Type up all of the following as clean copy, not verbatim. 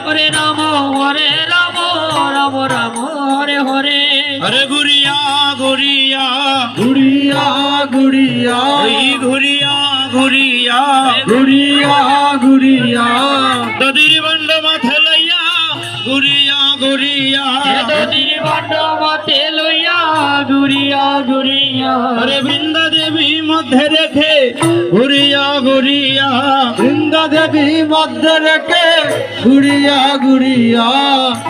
হরে রাম রাম রাম রাম হরে হরে। হরে ঘুরিয়া ঘুরিয়া ঘুরিয়া ঘুরিয়া ঘুরিয়া ঘুরিয়া ঘুরিয়া ঘুরিয়া দদির বন্ড মাথে লইয়া ঘুরিয়া ঘুরিয়া দদির বন্ড মাথে লইয়া ঘুরিয়া ঘুরিয়া হরে বৃন্দা দেবী মধ্যে রেখে ঘুরিয়া ঘুরিয়া বৃন্দা দেবী মধ্যে রেখে ঘুরিয়া ঘুরিয়া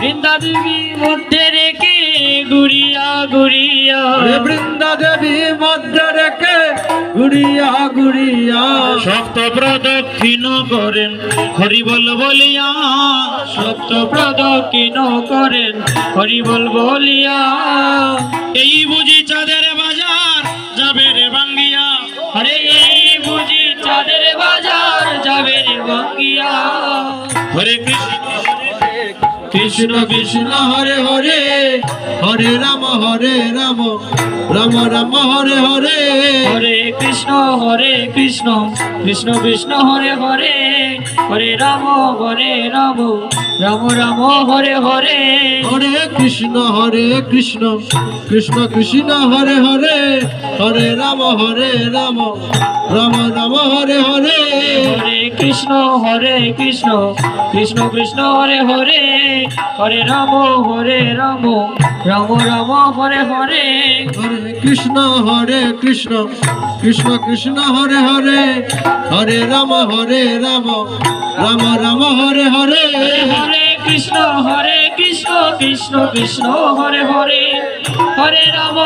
বৃন্দা দেবী মধ্যে রেখে ঘুরিয়া ঘুরিয়া বৃন্দা দেবী মধ্যে রেখে ঘুরিয়া ঘুরিয়া সপ্ত প্রদক্ষিণ করেন হরিবল বলিয়া সপ্ত প্রদক্ষিণ করেন হরিবল বলিয়া। এই বুঝি চাঁদের বাজার যাবে রে ভাঙ্গিয়া হরে এই বুঝি চাঁদের বাজার যাবে রে ভাঙ্গিয়া। হরে কৃষ্ণ কৃষ্ণ কৃষ্ণ হরে হরে হরে রাম রাম রাম হরে হরে হরে কৃষ্ণ কৃষ্ণ কৃষ্ণ হরে হরে হরে রাম রাম রাম হরে হরে। হরে কৃষ্ণ কৃষ্ণ কৃষ্ণ হরে হরে হরে রাম রাম রাম হরে হরে। হরে কৃষ্ণ কৃষ্ণ কৃষ্ণ হরে হরে হরে রাম রাম রাম হরে হরে। হরে কৃষ্ণ কৃষ্ণ কৃষ্ণ হরে হরে হরে রাম রাম রাম হরে হরে। হরে কৃষ্ণ কৃষ্ণ কৃষ্ণ হরে হরে হরে রাম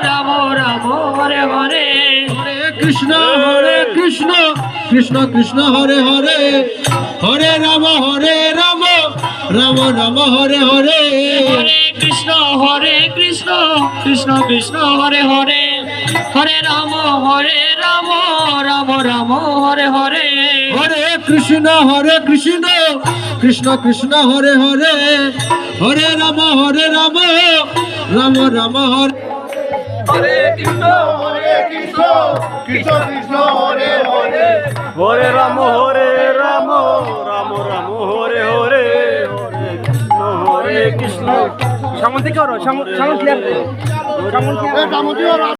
রাম রাম হরে হরে। হরে কৃষ্ণ কৃষ্ণ কৃষ্ণ হরে হরে হরে রাম রাম রাম হরে হরে। হরে কৃষ্ণ কৃষ্ণ হরে হরে হরে রাম রাম রাম হরে হরে। হরে কৃষ্ণ কৃষ্ণ হরে হরে হরে রাম রাম রাম হরে। হরে কৃষ্ণ কৃষ্ণ কৃষ্ণ হরে হরে হরে রাম রাম রাম হরে হরে হরে কৃষ্ণ সামন থেকে সামন ক্লিয়ার